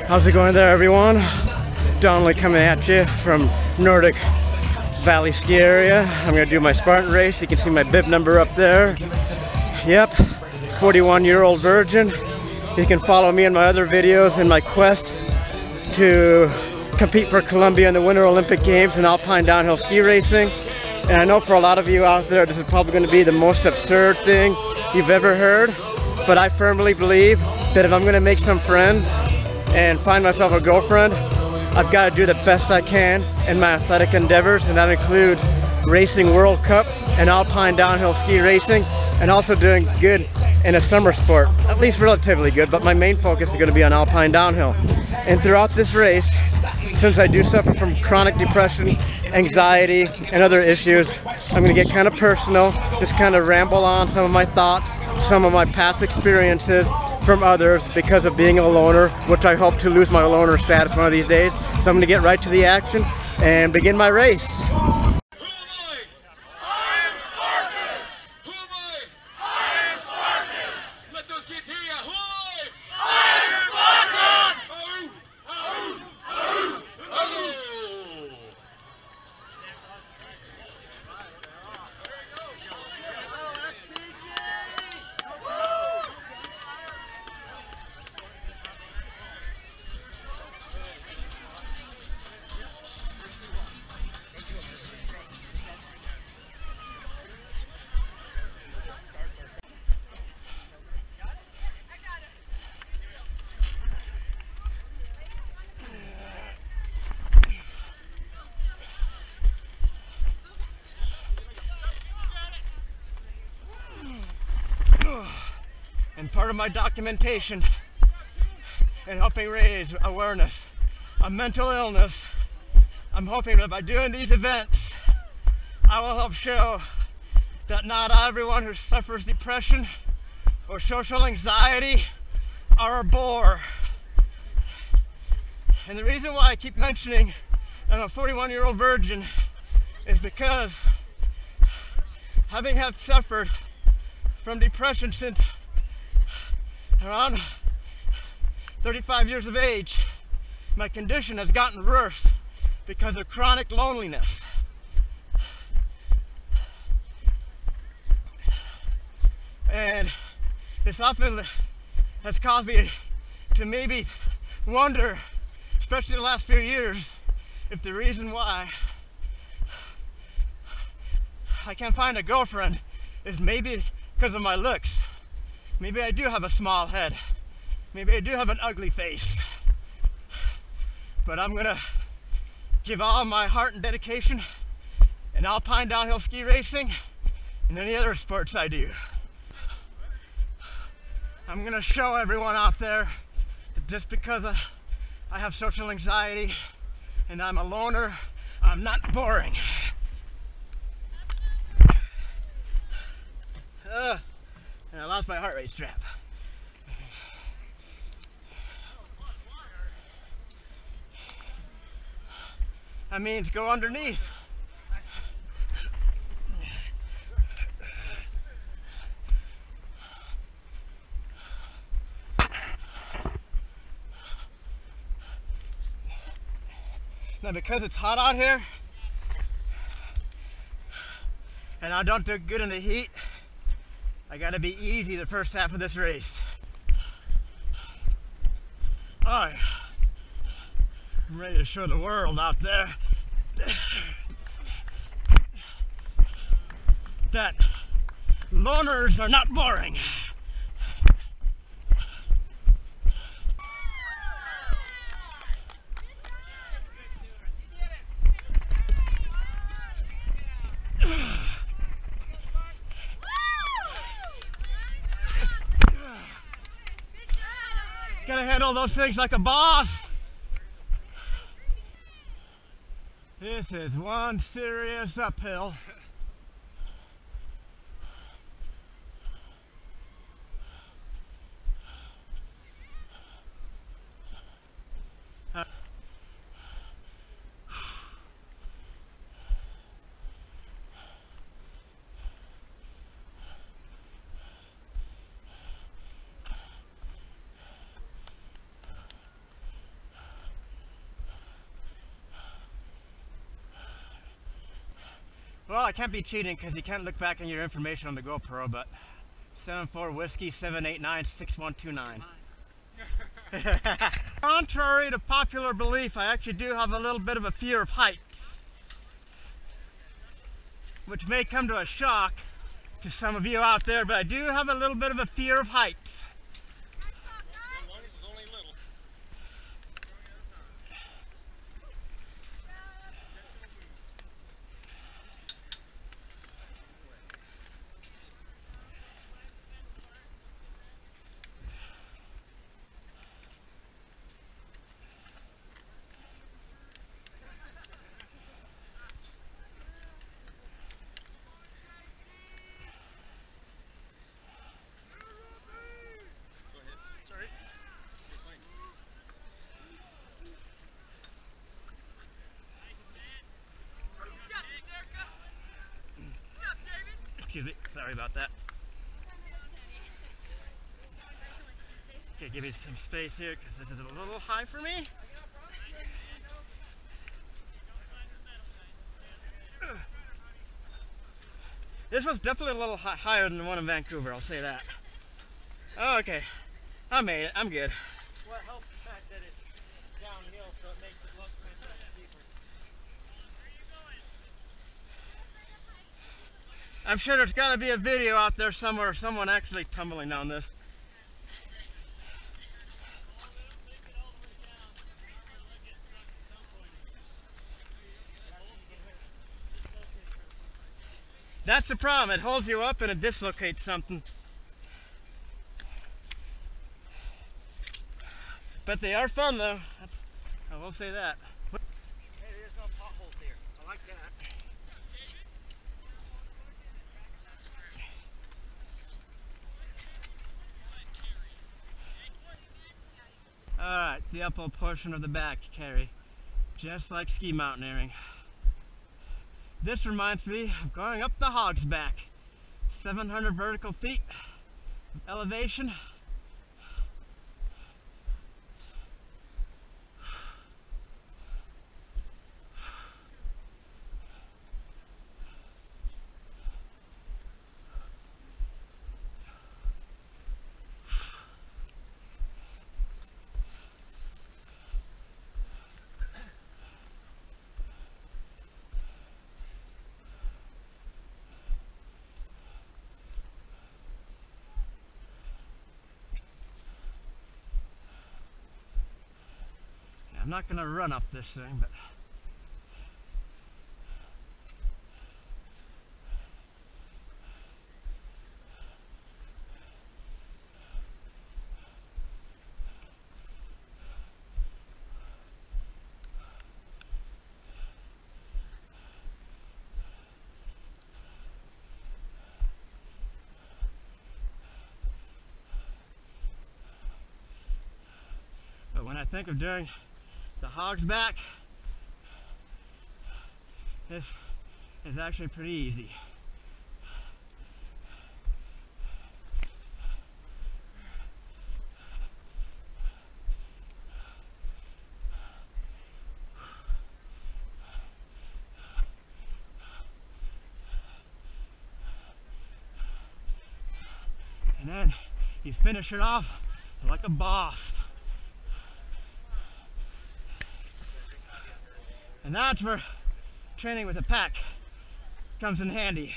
How's it going there, everyone? Donnelly coming at you from Nordic Valley ski area. I'm gonna do my Spartan race. You can see my bib number up there. Yep, 41-year-old virgin. You can follow me in my other videos in my quest to compete for Columbia in the Winter Olympic Games in alpine downhill ski racing. And I know for a lot of you out there, this is probably going to be the most absurd thing you've ever heard, but I firmly believe that if I'm going to make some friends and find myself a girlfriend, I've got to do the best I can in my athletic endeavors, and that includes racing World Cup and alpine downhill ski racing, and also doing good in a summer sport, at least relatively good, but my main focus is going to be on alpine downhill. And throughout this race, since I do suffer from chronic depression, anxiety, and other issues, I'm going to get kind of personal, just kind of ramble on some of my thoughts, some of my past experiences from others because of being a loner, which I hope to lose my loner status one of these days. So I'm going to get right to the action and begin my race. And part of my documentation and helping raise awareness of mental illness, I'm hoping that by doing these events, I will help show that not everyone who suffers depression or social anxiety are a bore. And the reason why I keep mentioning that I'm a 41-year-old virgin is because having had suffered from depression since around 35 years of age, my condition has gotten worse because of chronic loneliness. And this often has caused me to maybe wonder, especially the last few years, if the reason why I can't find a girlfriend is maybe because of my looks. Maybe I do have a small head. Maybe I do have an ugly face. But I'm gonna give all my heart and dedication in alpine downhill ski racing and any other sports I do. I'm gonna show everyone out there that just because I have social anxiety and I'm a loner, I'm not boring. And I lost my heart rate strap. That means go underneath. Now because it's hot out here and I don't do good in the heat, I gotta be easy the first half of this race. Alright, I'm ready to show the world out there that loners are not boring. Gotta handle those things like a boss. This is one serious uphill. I can't be cheating because you can't look back on your information on the GoPro, but 74 Whiskey 789 6129. Contrary to popular belief, I actually do have a little bit of a fear of heights, which may come to a shock to some of you out there, but I do have a little bit of a fear of heights. Excuse me, sorry about that. Okay, give me some space here because this is a little high for me. This was definitely a little higher than the one in Vancouver, I'll say that. Oh, okay, I made it, I'm good. What helps the fact that it's downhill, so it makes it look steeper. I'm sure there's got to be a video out there somewhere of someone actually tumbling down this. That's the problem, it holds you up and it dislocates something. But they are fun though, I will say that. Hey, there's no potholes here. I like that. Alright, the upper portion of the back carry, just like ski mountaineering. This reminds me of going up the Hog's Back, 700 vertical feet of elevation. I'm not going to run up this thing, but when I think of doing the Hog's Back, this is actually pretty easy. And then you finish it off like a boss. And that's where training with a pack comes in handy.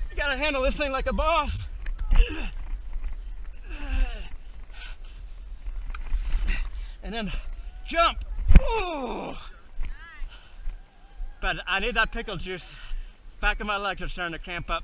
You gotta handle this thing like a boss. And then jump. Ooh. But I need that pickle juice. Back of my legs are starting to cramp up.